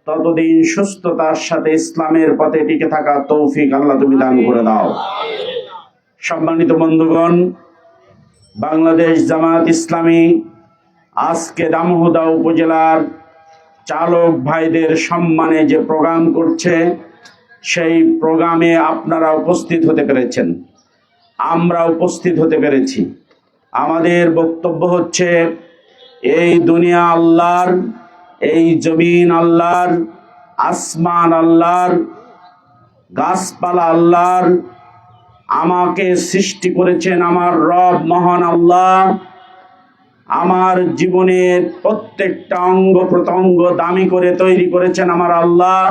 ততদিন সুস্থতার সাথে ইসলামের পথে টিকে থাকার তৌফিক আল্লাহ তুমি দান করে দাও। সম্মানিত বন্ধুগণ, বাংলাদেশ জামাত ইসলামী আজকে দামোহদা উপজেলার চালক ভাইদের সম্মানে যে প্রোগ্রাম করছে, সেই প্রোগ্রামে আপনারা উপস্থিত হতে পেরেছেন, আমরা উপস্থিত হতে পেরেছি। আমাদের বক্তব্য হচ্ছে, এই দুনিয়া আল্লাহর, এই জমিন আল্লাহর, আসমান আল্লাহর, গাছপালা আল্লাহর। আমাকে সৃষ্টি করেছেন আমার রব মহান আল্লাহ। আমার জীবনের প্রত্যেকটা অঙ্গ প্রত্যঙ্গ দামি করে তৈরি করেছেন আমার আল্লাহ।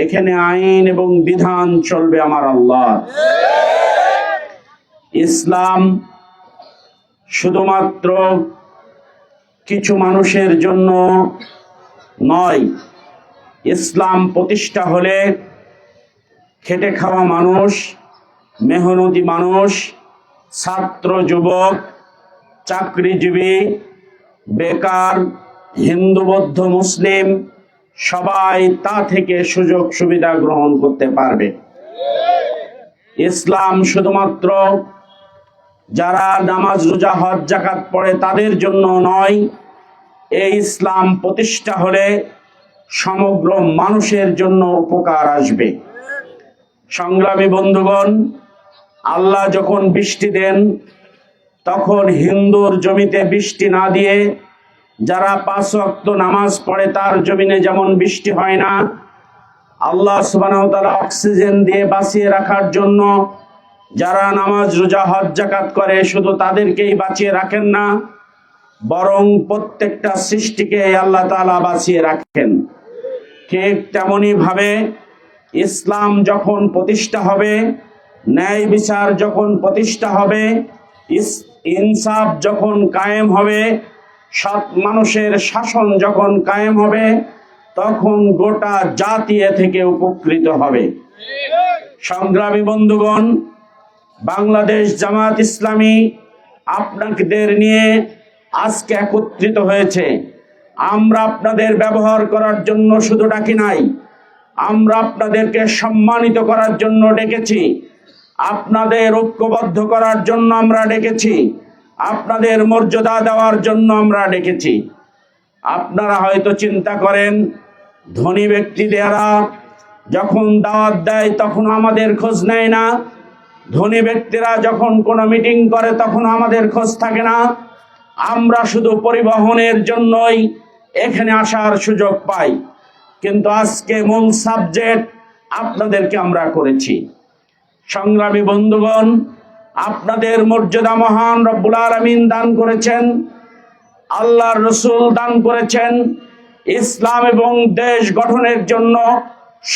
এখানে আইন এবং বিধান চলবে আমার আল্লাহ। ইসলাম শুধুমাত্র কিছু মানুষের জন্য নয়। ইসলাম প্রতিষ্ঠা হলে খেটে খাওয়া মানুষ, মেহনতি মানুষ, ছাত্র যুবক, চাকরিজীবী, বেকার, হিন্দু বৌদ্ধ মুসলিম সবাই তা থেকে সুযোগ সুবিধা গ্রহণ করতে পারবে। ইসলাম শুধুমাত্র যারা নামাজ রোজা হজ যাকাত পড়ে তাদের জন্য নয়। এই ইসলাম প্রতিষ্ঠা হলে সমগ্র মানুষের জন্য উপকার আসবে। সংগ্রামী বন্ধুগণ, আল্লাহ যখন বৃষ্টি দেন তখন হিন্দুর জমিতে বৃষ্টি না দিয়ে যারা 5 ওয়াক্ত নামাজ পড়ে তার জমিনে যেমন বৃষ্টি হয় না, আল্লাহ সুবহানাহু ওয়া তাআলা অক্সিজেন দিয়ে বাঁচিয়ে রাখার জন্য যারা নামাজ রোজা হজ যাকাত করে শুধু তাদেরকেই বাঁচিয়ে রাখেন না, বরং প্রত্যেকটা সৃষ্টিকে আল্লাহ তাআলা বাঁচিয়ে রাখেন। ঠিক তেমনি ভাবে ইসলাম যখন প্রতিষ্ঠা হবে, ন্যায় বিচার যখন প্রতিষ্ঠা হবে, ইনসাফ যখন কায়েম হবে, সৎ মানুষের শাসন যখন কায়েম হবে, তখন গোটা জাতি এ থেকে উপকৃত হবে। সংগ্রামী বন্ধুগণ, বাংলাদেশ জামাত ইসলামী আপনাদের নিয়ে আজকে একত্রিত হয়েছে। আমরা আপনাদের ব্যবহার করার জন্য শুধু ডাকি নাই, আমরা আপনাদেরকে সম্মানিত করার জন্য ডেকেছি, আপনাদের ঐক্যবদ্ধ করার জন্য আমরা ডেকেছি, আপনাদের মর্যাদা দেওয়ার জন্য আমরা ডেকেছি। আপনারা হয়তো চিন্তা করেন, ধনী ব্যক্তিরা যখন দাওয়াত দেয় তখন আমাদের খোঁজ নেয় না, ধনী ব্যক্তিরা যখন কোনো মিটিং করে তখন আমাদের খোঁজ থাকে না, আমরা শুধু পরিবহনের জন্যই এখানে আসার সুযোগ পাই। কিন্তু আজকে মূল সাবজেক্ট আপনাদেরকে আমরা করেছি। সংগ্রামী বন্ধুগণ, আপনাদের মর্যাদা মহান রব্বুল আলামিন দান করেছেন, আল্লাহর রাসূল দান করেছেন। ইসলাম এবং দেশ গঠনের জন্য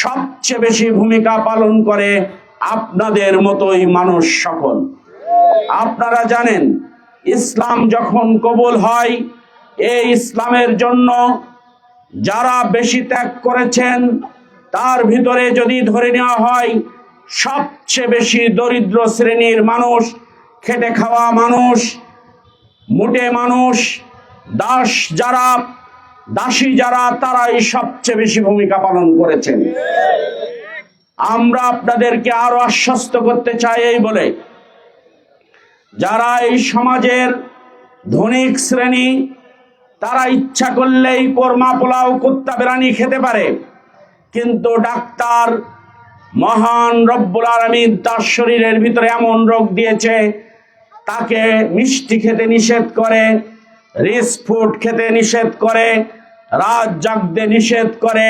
সবচেয়ে বেশি ভূমিকা পালন করে আপনাদের মতোই মানুষ সকল। আপনারা জানেন, ইসলাম যখন কবুল হয়, এই ইসলামের জন্য যারা বেশি ত্যাগ করেছেন তার ভিতরে যদি ধরে নেওয়া হয়, সবচেয়ে বেশি দরিদ্র শ্রেণীর মানুষ, খেটে খাওয়া মানুষ, মুটে মানুষ, দাসী যারা তারাই সবচেয়ে বেশি ভূমিকা পালন করেছেন। আমরা আপনাদেরকে আরো আশ্বস্ত করতে চাই এই বলে, যারা এই সমাজের ধনিক শ্রেণী তারা ইচ্ছা করলেই কোরমা পোলাও কুত্তা বিরিয়ানি খেতে পারে, কিন্তু ডাক্তার মহান রব্বুল আলামিন তার শরীরের ভিতরে এমন রোগ দিয়েছে, তাকে মিষ্টি খেতে নিষেধ করে, রিচ ফুড খেতে নিষেধ করে, রাত জাগতে নিষেধ করে,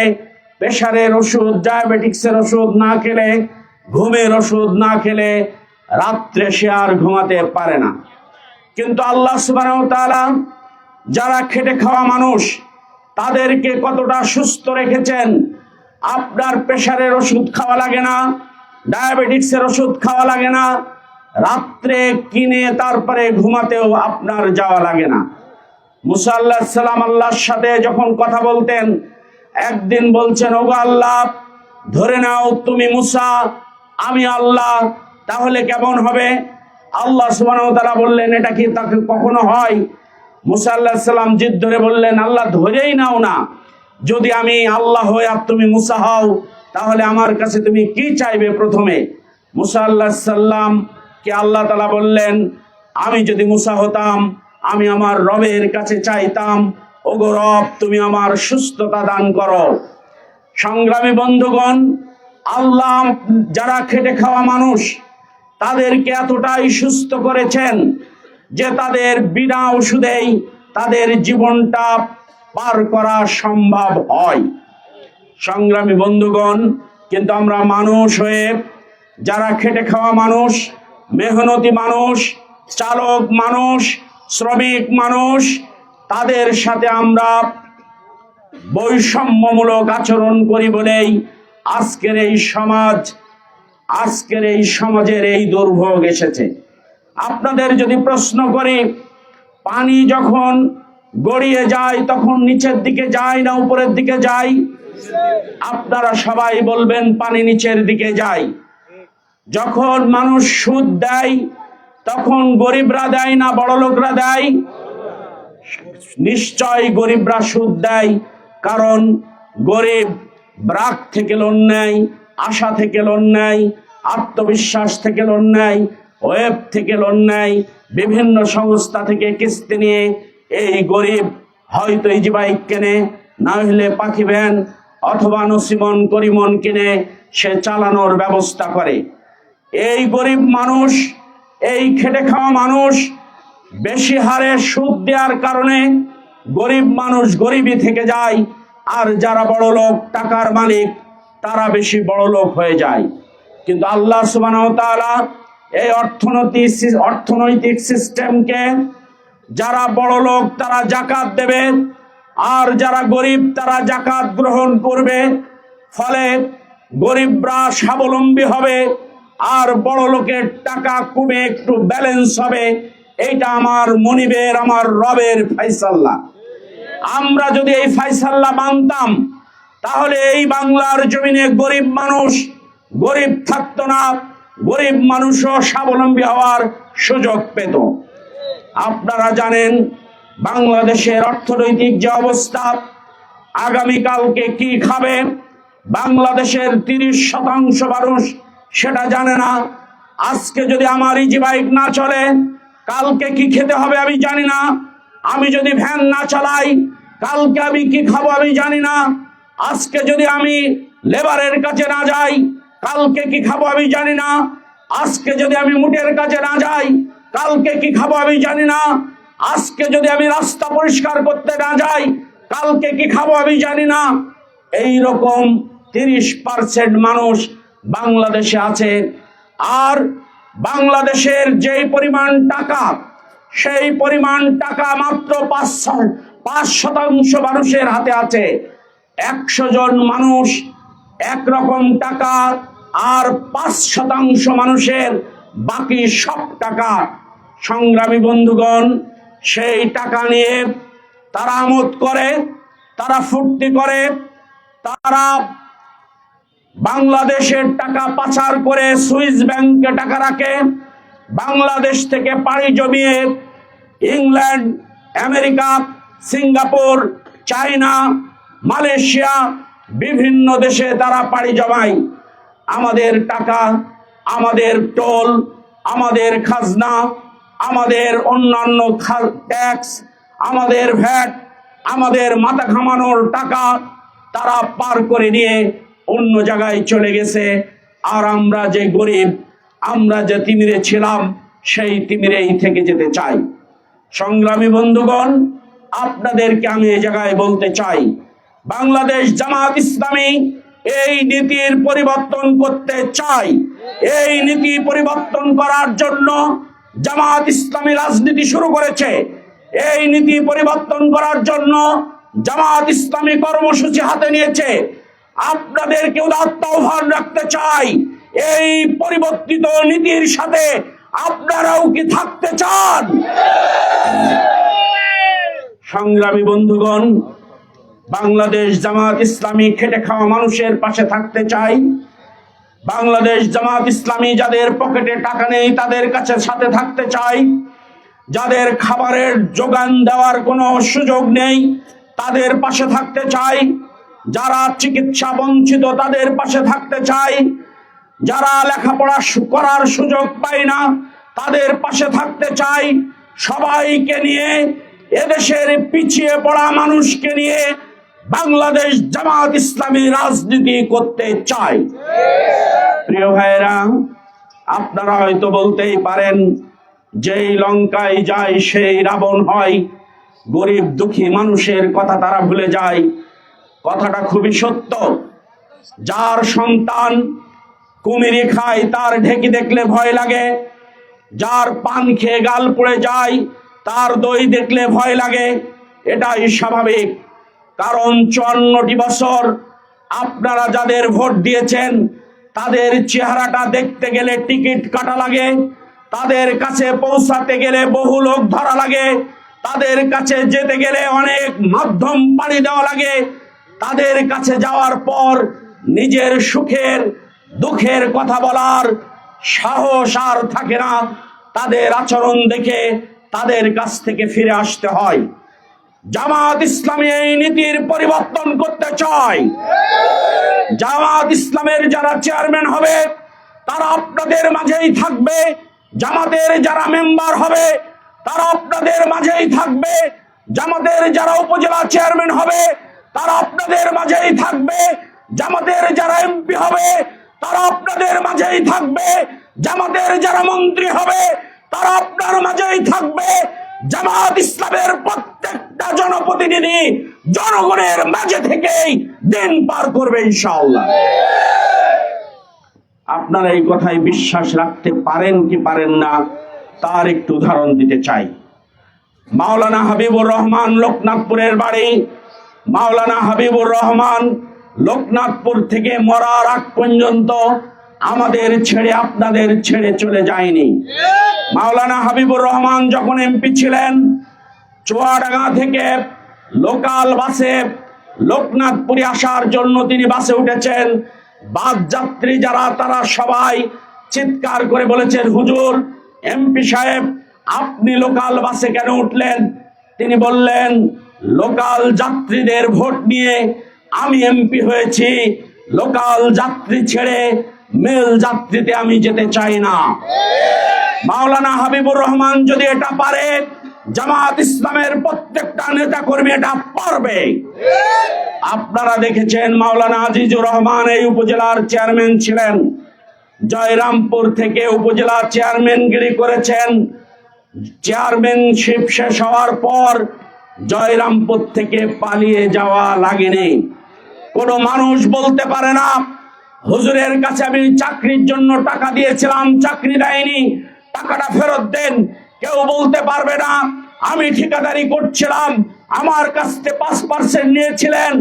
প্রেশারের ওষুধ, ডায়াবেটিক্সের ওষুধ না খেলে, ঘুমের ওষুধ না খেলে রাত্রে সে আর ঘুমাতে পারে না। কিন্তু আল্লাহ সুবহানাহু ওয়া তাআলা যারা খেটে খাওয়া মানুষ তাদেরকে কতটা সুস্থ রেখেছেন। আপনার প্রেশারের ওষুধ খাওয়া লাগে না, ডায়াবেটিক্সের ওষুধ খাওয়া লাগে না, রাত্রে কিনে তারপরে ঘুমাতেও আপনার যাওয়া লাগে না। মুসা আলাইহিস সালাম আল্লাহর সাথে যখন কথা বলতেন, একদিন বলছেন, ওগো আল্লাহ, ধরে নাও তুমি মুসা, আমি আল্লাহ, তাহলে কেমন হবে? আল্লাহ সুবহানাহু ওয়া তাআলা বললেন, এটা কি তাকে কখনো হয়? মুসা আলাইহিস সালাম জিদ ধরে বললেন, আল্লাহ ধরেই নাও না, যদি আমি আল্লাহ হই আর তুমি মুসা হও, তাহলে আমার কাছে তুমি কি চাইবে? প্রথমে মুসা আলাইহিস সালাম কে আল্লাহ তাআলা বললেন, আমি যদি মুসা হতাম আমি আমার রবের কাছে চাইতাম, ওগো রব তুমি আমার সুস্থতা দান করো। সংগ্রামী বন্ধুগণ, আল্লাহ যারা খেটে খাওয়া মানুষ তাদেরকে এতটাই সুস্থ করেছেন যে তাদের বিনা ওষুধেই তাদের জীবনটা পার করা সম্ভব হয়। সংগ্রামী বন্ধুগণ, কিন্তু আমরা মানুষ হয়ে, যারা খেটে খাওয়া মানুষ, মেহনতি মানুষ, চালক মানুষ, শ্রমিক মানুষ, তাদের সাথে আমরা বৈষম্যমূলক আচরণ করি বলেই আজকের এই সমাজের এই দুর্ভোগ এসেছে। আপনাদের যদি প্রশ্ন করি, পানি যখন গড়িয়ে যায় তখন নিচের দিকে যায় না উপরের দিকে যায়? আপনারা সবাই বলবেন পানি নিচের দিকে যায়। যখন মানুষ সুদ দেয় তখন গরিবরা দেয় না বড় লোকরা দেয়? নিশ্চয় গরিবরা সুদ দেয়, কারণ গরিব রাগ থেকে লোন নেয়, আশা থেকে লোন নেয়, আত্মবিশ্বাস থেকে লোন নেয়, ওয়েব থেকে লোন নেয়, বিভিন্ন সংস্থা থেকে কিস্তি নিয়ে এই গরিব হয়তো ইজি বাইক কেনে, না হলে পাখি ভ্যান অথবা নসিমন করিমন কিনে সে চালানোর ব্যবস্থা করে। এই গরিব মানুষ, এই খেটে খাওয়া মানুষ বেশি হারে সুদ দেওয়ার কারণে গরিব মানুষ গরিবই থেকে যায়, আর যারা বড় লোক, টাকার মালিক, তারা বেশি বড় লোক হয়ে যায়। কিন্তু আল্লাহ সুবহানাহু ওয়া তাআলা এই অর্থনৈতিক সিস্টেমকে, যারা বড় লোক তারা যাকাত দেবে আর যারা গরিব তারা যাকাত গ্রহণ করবে, ফলে গরিবরা স্বাবলম্বী হবে আর বড় লোকের টাকা কমে একটু ব্যালেন্স হবে। এইটা আমার মনিবের, আমার রবের ফায়সালা। আমরা যদি এই ফায়সালা মানতাম তাহলে এই বাংলার জমিনে গরিব মানুষ গরিব থাকতো না, গরিব মানুষও স্বাবলম্বী হওয়ার সুযোগ পেত। আপনারা জানেন বাংলাদেশের অর্থনৈতিক যে অবস্থা, আগামীকালকে কি খাবে বাংলাদেশের 30% মানুষ সেটা জানে না। আজকে যদি আমার ইজি বাইক না চলে, কালকে কি খেতে হবে আমি জানি না। আমি যদি ভ্যান না চালাই, কালকে আমি কি খাবো আমি জানি না। আজকে যদি আমি লেবারের কাছে না যাই, কালকে কি খাবো আমি জানি না। আজকে যদি আমি মুটের কাছে না যাই, কালকে কি খাবো আমি জানি না। আজকে যদি আমি রাস্তা পরিষ্কার করতে না যাই, কালকে কি খাবো আমি জানি না। এই রকম 30% মানুষ বাংলাদেশে আছে। আর বাংলাদেশের যেই পরিমাণ টাকা, সেই পরিমাণ টাকা মাত্র 5% মানুষের হাতে আছে। 100 জন মানুষ একরকম টাকা, আর 5% মানুষের বাকি সব টাকা। সংগ্রামী বন্ধুগণ, সেই টাকা নিয়ে তারা আমোদ করে, তারা ফুর্তি করে, তারা বাংলাদেশের টাকা পাচার করে সুইস ব্যাংকে টাকা রাখে, বাংলাদেশ থেকে পাড়ি জমিয়ে England, America, Singapore, China, Malaysia বিভিন্ন দেশে তারা পাড়ি জমায়। আমাদের টাকা, আমাদের টোল, আমাদের খাজনা, আমাদের অন্যান্য ট্যাক্স, আমাদের ভ্যাট, আমাদের মাথা ঘামানোর টাকা তারা পার করে নিয়ে অন্য জায়গায় চলে গেছে। আর আমরা যে গরিব, আমরা যে তিমিরে ছিলাম, সেই তিমিরেই থেকে যেতে চাই। সংগ্রামী বন্ধুগণ, আপনাদেরকে আমি এই জায়গায় বলতে চাই, বাংলাদেশ জামাত ইসলামী এই নীতির পরিবর্তন করতে চাই। এই নীতি পরিবর্তন করার জন্য জামাত ইসলামী রাজনীতি শুরু করেছে। এই নীতি পরিবর্তন করার জন্য জামাত ইসলামী কর্মসূচি হাতে নিয়েছে। আপনাদেরকে উদাত্ত আহ্বান রাখতে চাই, এই পরিবর্তিত নীতির সাথে আপনারাও কি থাকতে চান? সংগ্রামী বন্ধুগণ, বাংলাদেশ জামাত ইসলামী খেটে খাওয়া মানুষের পাশে থাকতে চাই। বাংলাদেশ জামাত ইসলামী যাদের পকেটে টাকা নেই তাদের কাছে সাথে থাকতে চাই। যাদের খাবারের যোগান দেওয়ার কোনো সুযোগ নেই তাদের পাশে থাকতে চাই। যারা চিকিৎসা বঞ্চিত তাদের পাশে থাকতে চাই, যারা লেখাপড়া করার সুযোগ পায় না তাদের পাশে থাকতে চাই। সবাইকে নিয়ে, এদেশের পিছিয়ে পড়া মানুষকে নিয়ে বাংলাদেশ জামাত ইসলামী রাজনীতি করতে চাই। প্রিয় ভাইরা, আপনারা হয়তো বলতেই পারেন, যেই লঙ্কায় যায় সেই রাবণ হয়। গরিব দুঃখী মানুষের কথা তারা ভুলে যায়। কথাটা খুবই সত্য। যার সন্তান কুমিরি খায় তার ঢেকি দেখলে ভয় লাগে, যার পান খেয়ে গাল পড়ে যায় তার দই দেখলে ভয় লাগে। এটাই স্বাভাবিক, কারণ 54টি বছর আপনারা যাদের ভোট দিয়েছেন তাদের চেহারাটা দেখতে গেলে টিকিট কাটা লাগে, তাদের কাছে পৌঁছাতে গেলে বহু লোক ধরা লাগে, তাদের কাছে যেতে গেলে অনেক মাধ্যম পাড়ি দেওয়া লাগে। তাদের কাছে যাওয়ার পর নিজের সুখের দুঃখের কথা বলার সাহস আর থাকে না। তাদের আচরণ দেখে তাদের কাছ থেকে ফিরে আসতে হয়। জামাত ইসলামী এই নীতির পরিবর্তন করতে চায়। জামাত ইসলামের যারা চেয়ারম্যান হবে তারা আপনাদের মাঝেই থাকবে, জামাতের যারা মেম্বার হবে তারা আপনাদের মাঝেই থাকবে, জামাতের যারা উপজেলা চেয়ারম্যান হবে তারা আপনাদের মাঝেই থাকবে, জামাতের যারা এমপি হবে তারা আপনাদের মাঝেই থাকবে, জামাতের যারা মন্ত্রী হবে তারা আপনার মাঝেই থাকবে। জামাত ইসলামের প্রত্যেকটা জনপ্রতিনিধি জনগণের মাঝে থেকেই দিন পার করবে ইনশাআল্লাহ। আপনারা এই কথায় বিশ্বাস রাখতে পারেন কি পারেন না তার একটু উদাহরণ দিতে চাই। মাওলানা হাবিবুর রহমান লোকনাথপুরের বাড়ি। মাওলানা হাবিবুর রহমান লোকনাথপুর থেকে মরার আগ পর্যন্ত আমাদের ছেড়ে আপনাদের ছেড়ে চলে যায়নি। মাওলানা হাবিবুর রহমান যখন এমপি ছিলেন, চুয়াডাঙ্গা থেকে লোকাল বাসে লোকনাথপুরে আসার জন্য তিনি বাসে উঠেছেন। বাস যাত্রী যারা তারা সবাই চিৎকার করে বলেছেন, হুজুর, এমপি সাহেব আপনি লোকাল বাসে কেন উঠলেন? তিনি বললেন, লোকাল যাত্রীদের ভোট নিয়ে আমি এমপি হয়েছি, লোকাল যাত্রী ছেড়ে মেল যাত্রীতে আমি যেতে চাই না। মাওলানা হাবিবুর রহমান যদি এটা পারে, জামাত ইসলামের প্রত্যেকটা নেতা কর্মী এটা পারবে। আপনারা দেখেছেন মাওলানা আজিজুর রহমান এই উপজেলার চেয়ারম্যান ছিলেন, জয়রামপুর থেকে উপজেলা চেয়ারম্যানগিরি করেছেন। চেয়ারম্যানশিপ শেষ হওয়ার পর জয়রামপুর থেকে পালিয়ে যাওয়া লাগেনি। কোনো মানুষ বলতে পারে না হুজুরের কাছে আমি চাকরির জন্য টাকা দিয়েছিলাম, চাকরি দেয়নি, টাকাটা ফেরত দেন। কেউ বলতে পারবে না আমি ঠিকাদারি করছিলাম, আমার কাছ থেকে 5% নিয়েছিলেন,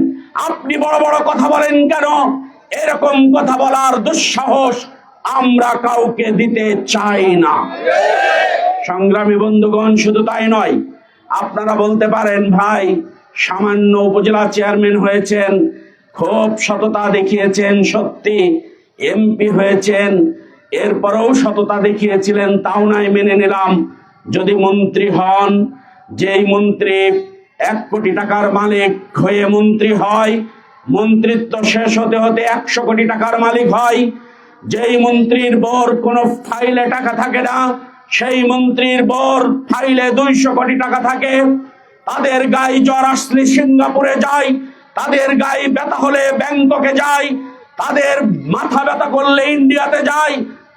আপনি বড় বড় কথা বলেন কেন? এরকম কথা বলার দুঃসাহস আমরা কাউকে দিতে চাই না। সংগ্রামী বন্ধুগণ, শুধু তাই নয়, আপনারা বলতে পারেন ভাই সামান্য উপজেলা চেয়ারম্যান হয়েছেন, খুব সততা দেখিয়েছেন, সত্যি এমপি হয়েছেন, এরপরেও সততা দেখিয়েছিলেন, তাও নাই মেনে নিলাম। যদি মন্ত্রী হন, যেই মন্ত্রী 1 কোটি টাকার মালিক হয়ে মন্ত্রী হয়, মন্ত্রিত্ব শেষ হতে হতে 100 কোটি টাকার মালিক হয়। যেই মন্ত্রীর বর কোনো ফাইলে টাকা থাকে না, সেই মন্ত্রীর বর ফাইলে 200 কোটি টাকা থাকে। তাদের গায়ে জ্বর আসলে সিঙ্গাপুরে যায়, তাদের গায়ে ব্যথা হলে ব্যাংককে যায়, তাদের মাথা ব্যথা করলে ইন্ডিয়াতে যায়।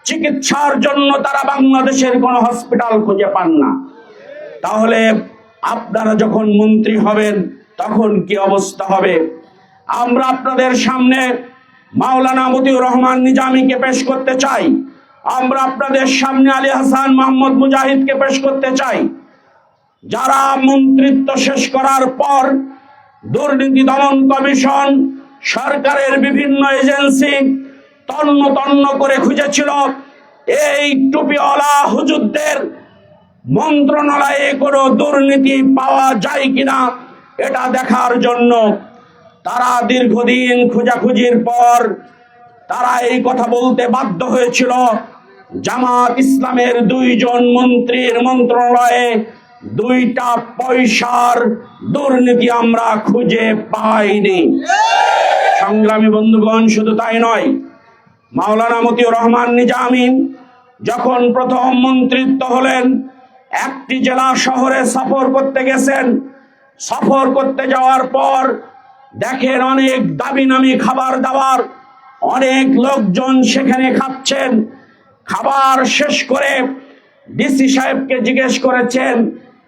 চিকিৎসার জন্য তারা বাংলাদেশের কোনো হসপিটাল খুঁজে পান না। তাহলে আপনারা যখন মন্ত্রী হবেন তখন কি অবস্থা হবে? আমরা আপনাদের সামনে মাওলানা মতিউর রহমান নিজামীকে পেশ করতে চাই, আমরা আপনাদের সামনে আলী হাসান মোহাম্মদ মুজাহিদকে পেশ করতে চাই, যারা মন্ত্রিত্ব শেষ করার পর দুর্নীতি দমন কমিশন, সরকারের বিভিন্ন এজেন্সি তন্ন তন্ন করে খুঁজেছিল এই টুপিওয়ালা হুজুরদের মন্ত্রণালয়ে কোনো দুর্নীতি পাওয়া যায় কিনা এটা দেখার জন্য। তারা দীর্ঘদিন খোঁজাখুঁজির পর তারা এই কথা বলতে বাধ্য হয়েছিল, জামাত ইসলামের 2 জন মন্ত্রীর মন্ত্রণালয়ে 2টা পয়সার দুর্নীতি আমরা খুঁজে পাইনি। সংগ্রামী বন্ধুগণ, শুধু তাই নয়, মাওলানা মতিউর রহমান নিজামী যখন প্রথম মন্ত্রিত্ব হলেন, একটি জেলা শহরে সফর করতে গেছেন। সফর করতে যাওয়ার পর দেখেন অনেক দামি নামি খাবার দাবার, অনেক লোকজন সেখানে খাচ্ছেন। খাবার শেষ করে ডিসি সাহেবকে জিজ্ঞেস করেছেন,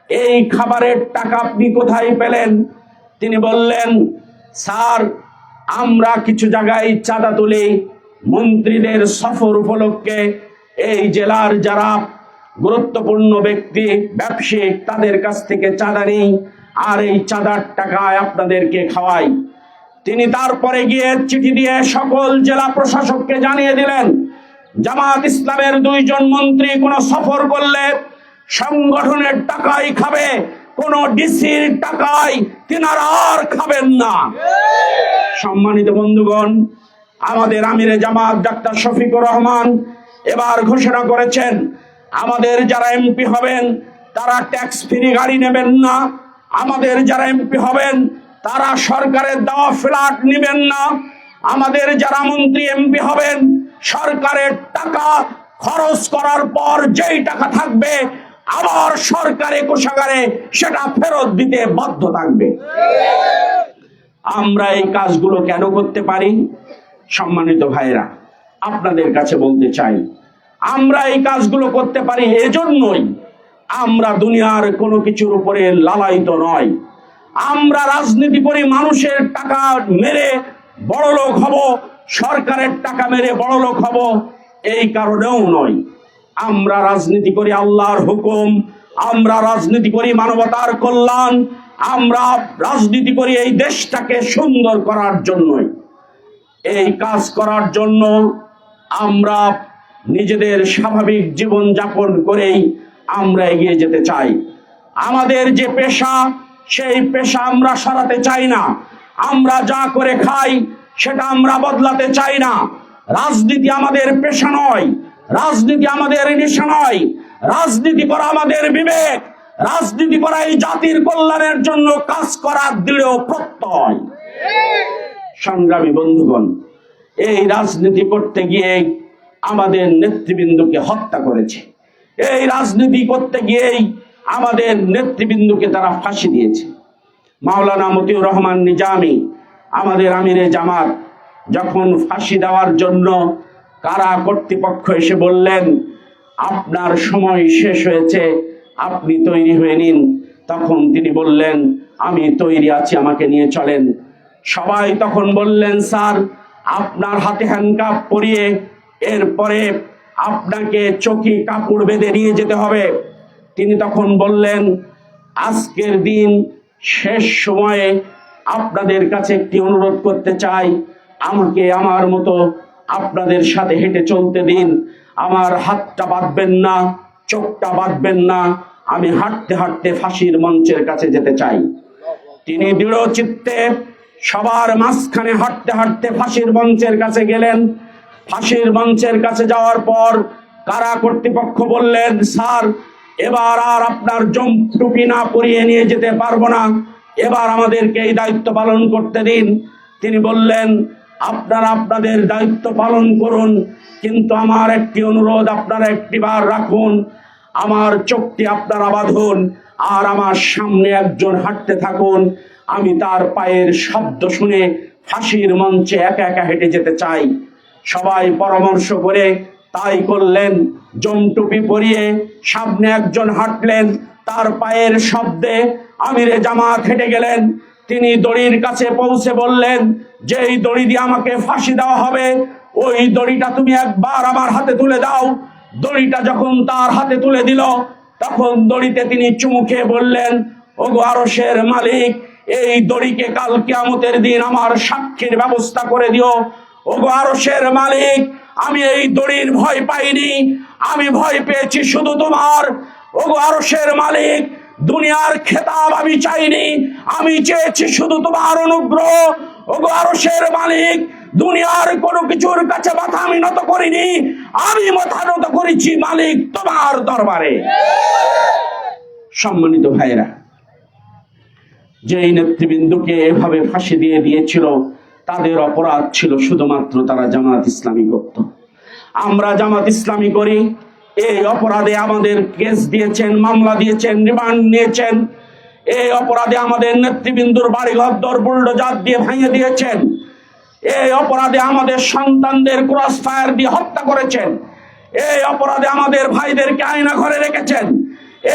এই খাবারের টাকা আপনি কোথায় পেলেন? তিনি বললেন, স্যার, আমরা কিছু জায়গায় চাঁদা তুলি, মন্ত্রীদের সফর উপলক্ষে এই জেলার যারা গুরুত্বপূর্ণ ব্যক্তি, ব্যবসায়িক, তাদের কাছ থেকে চাঁদা নিই, আর এই চাঁদার টাকায় আপনাদেরকে খাওয়াই। তিনি তারপরে গিয়ে চিঠি দিয়ে সকল জেলা প্রশাসককে জানিয়ে দিলেন, জামাত ইসলামের 2 জন মন্ত্রী কোন সফর করলে সংগঠনের টাকাই খাবে, কোন ডিসির টাকায় তিনারা আর খাবেন না। সম্মানিত বন্ধুগণ, আমাদের আমিরে জামাত ডাক্তার শফিকুর রহমান এবার ঘোষণা করেছেন, আমাদের যারা এমপি হবেন তারা ট্যাক্স ফ্রি গাড়ি নেবেন না, আমাদের যারা এমপি হবেন তারা সরকারের দেওয়া ফ্ল্যাট নেবেন না, আমাদের যারা মন্ত্রী এমপি হবেন সরকারের টাকা খরচ করার পর যেই টাকা থাকবে আবার সরকারি কোষাগারে সেটা ফেরত দিতে বাধ্য থাকবে। আমরা এই কাজগুলো কেন করতে পারি? সম্মানিত ভাইরা, আপনাদের কাছে বলতে চাই, আমরা এই কাজগুলো করতে পারি এজন্যই, আমরা দুনিয়ার কোনো কিছুর উপরে লালায়িত নয়। আমরা রাজনীতি করি মানুষের টাকা মেরে বড়লোক হব, সরকারের টাকা মেরে বড়লোক হব, এই কারণেও নয়। আমরা রাজনীতি করি আল্লাহর হুকুম, আমরা রাজনীতি করি মানবতার কল্যাণ, আমরা রাজনীতি করি এই দেশটাকে সুন্দর করার জন্যই। এই কাজ করার জন্য আমরা নিজেদের স্বাভাবিক জীবন যাপন করেই আমরা এগিয়ে যেতে চাই। আমাদের যে পেশা, সেই পেশা আমরা সরাতে চাই না। আমরা যা করে খাই সেটা আমরা বদলাতে চাই না। রাজনীতি আমাদের পেশা নয়, রাজনীতি আমাদের নেশা নয়, রাজনীতি করা আমাদের বিবেক, রাজনীতি করা এই জাতির কল্যাণের জন্য কাজ করার দৃঢ় প্রত্যয়। সংগ্রামী বন্ধুগণ, এই রাজনীতি করতে গিয়ে আমাদের নেতৃবৃন্দকে হত্যা করেছে, এই রাজনীতি করতে গিয়েই আমাদের নেতৃবৃন্দকে তারা ফাঁসি দিয়েছে। মাওলানা মতিউর রহমান নিজামী, আমাদের আমিরে জামাত, যখন ফাঁসি দেওয়ার জন্য কারা কর্তৃপক্ষ এসে বললেন, আপনার সময় শেষ হয়েছে, আপনি তৈরি হয়ে নিন, তখন তিনি বললেন, আমি তৈরি আছি, আমাকে নিয়ে চলেন। সবাই তখন বললেন, স্যার, আপনার হাতে হ্যান্ডকাপ পরিয়ে এরপরে আপনাকে চকি কাপড় বেঁধে নিয়ে যেতে হবে। তিনি তখন বললেন, আজকের দিন শেষ সময়ে আপনাদের কাছে একটি অনুরোধ করতে চাই, আমাকে আমার মতো আপনাদের সাথে হেঁটে চলতে দিন, আমার হাতটা বাঁধবেন না, চোখটা বাঁধবেন না, আমি হাঁটতে হাঁটতে ফাঁসির মঞ্চের কাছে যেতে চাই। তিনি দৃঢ় চিত্তে সবার মাঝখানে হাঁটতে হাঁটতে ফাঁসির মঞ্চের কাছে গেলেন। ফাঁসির মঞ্চের কাছে যাওয়ার পর কারা কর্তৃপক্ষ বললেন, স্যার, এবার আর আপনার টুপি না পরিয়ে নিয়ে যেতে পারবো না, এবার আমাদেরকে এই দায়িত্ব পালন করতে দিন। তিনি বললেন, আপনারা আপনাদের দায়িত্ব পালন করুন, কিন্তু আমার একটি অনুরোধ, আপনারা একটিবার রাখুন, আমার চোখটি আপনারা বাঁধুন, আর আমার সামনে একজন হাঁটতে থাকুন, আমি তার পায়ের শব্দ শুনে ফাঁসির মঞ্চে একা একা হেঁটে যেতে চাই। সবাই পরামর্শ করে তাই করলেন। জমটুপি পরিয়ে সামনে একজন হাঁটলেন, তার পায়ের শব্দে আমিরে জামাত হেঁটে গেলেন। তিনি দড়ির কাছে পৌঁছে বললেন, যেই দড়ি দিয়ে আমাকে ফাঁসি দেওয়া হবে, ওই দড়িটা তুমি একবার আমার হাতে তুলে দাও। দড়িটা যখন তার হাতে তুলে দিল, তখন দড়িতে তিনি চুমু খেয়ে বললেন, ওগো আরশের মালিক, এই দড়িকে কাল কিয়ামতের দিন আমার সাক্ষীর ব্যবস্থা করে দিও। ওগো আরশের মালিক, আমি এই দড়ির ভয় পাইনি, আমি ভয় পেয়েছি শুধু তোমার। ওগো আরশের মালিক, দুনিয়ার খেতাব আমি চাইনি, আমি চেয়েছি শুধু তোমার অনুগ্রহ। ওগো আরশের মালিক, দুনিয়ার কোনো কিছুর কাছে মাথা আমি নত করিনি, আমি মাথা নত করেছি মালিক তোমার দরবারে। সম্মানিত ভাইরা, যেই নেতৃবৃন্দকে এভাবে ফাঁসি দিয়ে দিয়েছিল তাদের অপরাধ ছিল শুধুমাত্র তারা জামাত ইসলামী করত। আমরা জামাত ইসলামী করি, এই অপরাধে আমাদের কেস দিয়েছেন, মামলা দিয়েছেন, রিমান্ড নিয়েছেন। এই অপরাধে আমাদের নেতৃবৃন্দুর বাড়িঘর দর বুলডোজার দিয়ে ভেঙে দিয়েছেন। এই অপরাধে আমাদের সন্তানদের ক্রস ফায়ার দিয়ে হত্যা করেছেন। এই অপরাধে আমাদের ভাইদেরকে আয়না ঘরে রেখেছেন।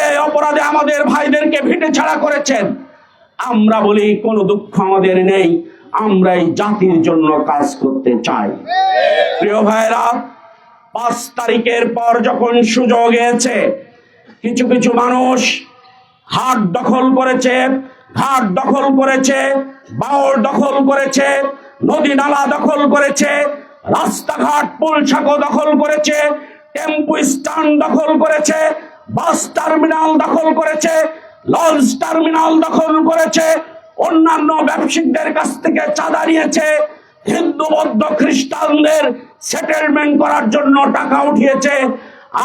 এই অপরাধে আমাদের ভাইদেরকে ভিটে ছাড়া করেছেন। আমরা বলি কোনো দুঃখ আমাদের নেই, আমরা এই জাতির জন্য কাজ করতে চাই। প্রিয় ভাইরা, 5 তারিখের পর যখন সুযোগ এসেছে, কিছু কিছু মানুষ হাট দখল করেছে, ঘাট দখল করেছে, বাওর দখল করেছে, নদী নালা দখল করেছে, রাস্তাঘাট পুলসাকো দখল করেছে, টেম্পু স্ট্যান্ড দখল করেছে, বাস টার্মিনাল দখল করেছে, লঞ্চ টার্মিনাল দখল করেছে, অন্যান্য ব্যবসায়ীদের কাছ থেকে চাঁদা নিয়েছে, হিন্দু বৌদ্ধ খ্রিস্টানদের সেটেলমেন্ট করার জন্য টাকা উঠিয়েছে।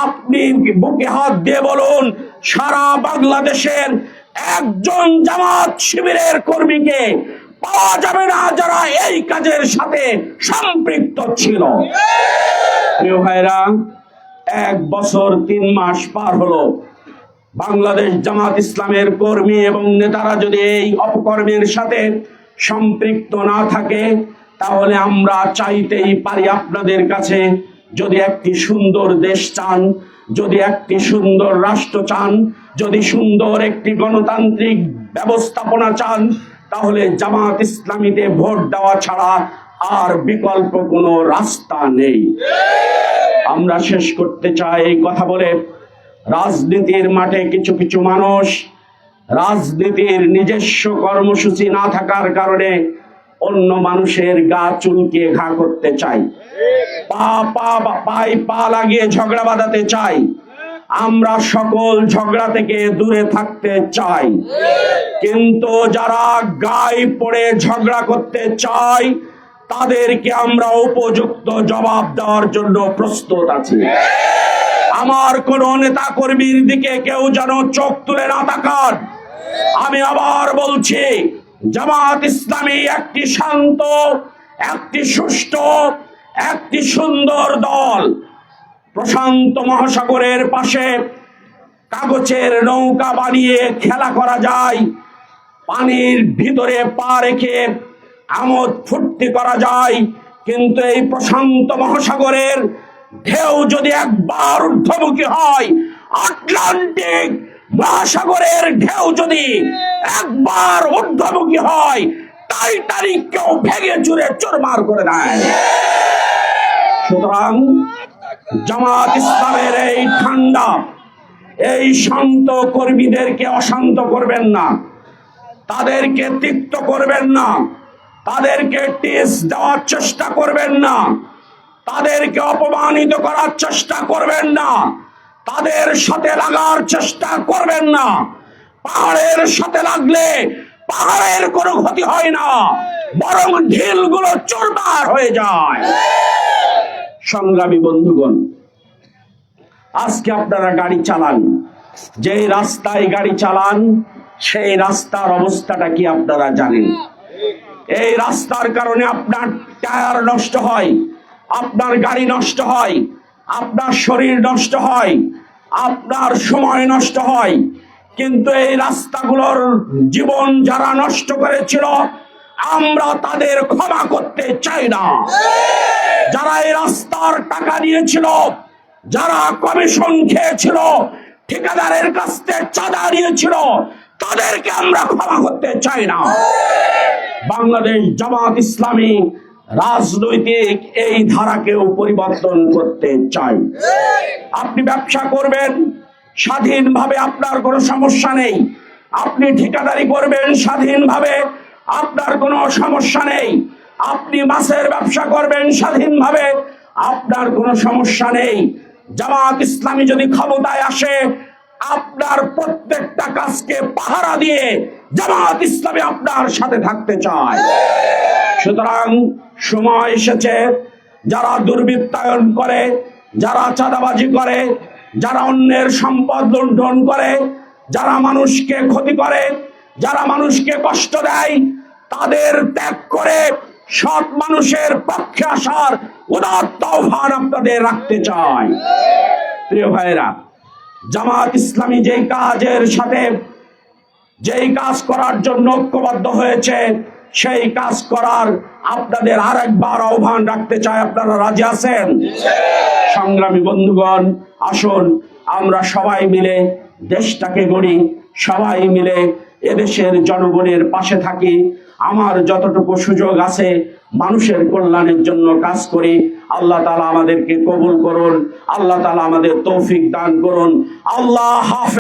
আপনি বুকে হাত দিয়ে বলুন, সারা বাংলাদেশের একজন জামাত শিবিরের কর্মীকে পাওয়া যাবে না যারা এই কাজের সাথে সম্পৃক্ত ছিল। প্রিয় ভাইরা, 1 বছর 3 মাস পার হলো, বাংলাদেশ জামাত ইসলামের কর্মী এবং নেতারা যদি এই অপকর্মের সাথে সম্পৃক্ত না থাকে, তাহলে আমরা চাইতেই পারি আপনাদের কাছে, যদি একটি সুন্দর দেশ চান, যদি একটি সুন্দর রাষ্ট্র চান, যদি সুন্দর একটি গণতান্ত্রিক ব্যবস্থাপনা চান, তাহলে জামাত ইসলামীতে ভোট দেওয়া ছাড়া আর বিকল্প কোনো রাস্তা নেই। আমরা শেষ করতে চাই এই কথা বলে, রাজনীতির মাঠে কিছু কিছু মানুষ রাজনীতির নিজস্ব কর্মসূচি না থাকার কারণে অন্য মানুষের গা চুলকিয়ে ঘা করতে চাই, পায়ে পা লাগিয়ে ঝগড়া বাঁধাতে চাই। আমরা সকল ঝগড়া থেকে দূরে থাকতে চাই, কিন্তু যারা গায়ে পড়ে ঝগড়া করতে চায় তাদেরকে আমরা উপযুক্ত জবাব দেওয়ার জন্য প্রস্তুত আছি। আমার কোন নেতা কর্মীর দিকে কেউ যেন চোখ তুলে না তাকান। আমি আবার বলছি, জামাত ইসলামী একটি শান্ত, একটি সুষ্ঠু, একটি সুন্দর দল। প্রশান্ত মহাসাগরের পাশে কাগজের নৌকা বানিয়ে খেলা করা যায়, পানির ভিতরে পা রেখে আমোদ ফুর্তি করা যায়, কিন্তু এই প্রশান্ত মহাসাগরের ঢেউ যদি একবার ঊর্ধ্বমুখী হয়, আটলান্টিক মহাসাগরের ঢেউ যদি একবার ঊর্ধ্বমুখী হয়, টাইটানিককেও ভেঙে চুরে চুরমার করে দেয়। সুতরাং জামাত ইসলামের এই ঠান্ডা, এই শান্ত কর্মীদেরকে অশান্ত করবেন না, তাদেরকে তিক্ত করবেন না, তাদেরকে টিস দেওয়ার চেষ্টা করবেন না, তাদেরকে অপমানিত করার চেষ্টা করবেন না, তাদের সাথে লাগার চেষ্টা করবেন না। পাহাড়ের সাথে লাগলে পাহাড়ের কোনো ক্ষতি হয় না, বরং ঢিলগুলো চুরমার হয়ে যায়। সংগ্রামী বন্ধুগণ, আজকে আপনারা গাড়ি চালান, যেই রাস্তায় গাড়ি চালান সেই রাস্তার অবস্থাটা কি আপনারা জানেন? এই রাস্তার কারণে আপনার টায়ার নষ্ট হয়, আপনার গাড়ি নষ্ট হয়, আপনার শরীর নষ্ট হয়, আপনার সময় নষ্ট হয়। কিন্তু এই রাস্তাগুলোর জীবন যারা নষ্ট করেছিল, আমরা তাদের ক্ষমা করতে চাই না। যারা এই রাস্তার টাকা নিয়েছিল, যারা কমিশন খেয়েছিল, ঠিকাদারের কাছ থেকে চাঁদা নিয়েছিল, তাদেরকে আমরা ক্ষমা করতে চাই না। বাংলাদেশ জামাত ইসলামী রাজনৈতিক এই ধারাকেও পরিবর্তন করতে চাই। আপনি ব্যবসা করবেন স্বাধীনভাবে, আপনার কোনো সমস্যা নেই। আপনি ঠিকাদারি করবেন স্বাধীনভাবে, আপনার কোনো সমস্যা নেই। আপনি মাছের ব্যবসা করবেন স্বাধীনভাবে, আপনার কোনো সমস্যা নেই। জামাত ইসলামী যদি ক্ষমতায় আসে, আপনার প্রত্যেকটা কাজকে পাহারা দিয়ে জামাত ইসলামী আপনার সাথে থাকতে চায়। সুতরাং সময় এসেছে, যারা দুর্বৃত্তায়ন করে, যারা চাঁদাবাজি করে, যারা অন্যের সম্পদ লুণ্ঠন করে, যারা মানুষকে ক্ষতি করে, যারা মানুষকে কষ্ট দেয়, তাদের ত্যাগ করে সৎ মানুষের পক্ষে আসার উদাত্ত আহ্বান আপনাদের রাখতে চাই। প্রিয় ভাইরা, জামাত ইসলামী যেই কাজ করার জন্য ঐক্যবদ্ধ হয়েছে, সেই কাজ করার আপনাদের আরেকবার আহ্বান রাখতে চাই। আপনারা রাজি আছেন? সংগ্রামী বন্ধুগণ, আসুন আমরা সবাই মিলে দেশটাকে গড়ি, সবাই মিলে এদেশের জনগণের পাশে থাকি। আমার যতটুকু সুযোগ আছে মানুষের কল্যাণের জন্য কাজ করি। আল্লাহ তাআলা আমাদেরকে কবুল করুন, আল্লাহ তাআলা আমাদের তৌফিক দান করুন। আল্লাহ হাফেজ।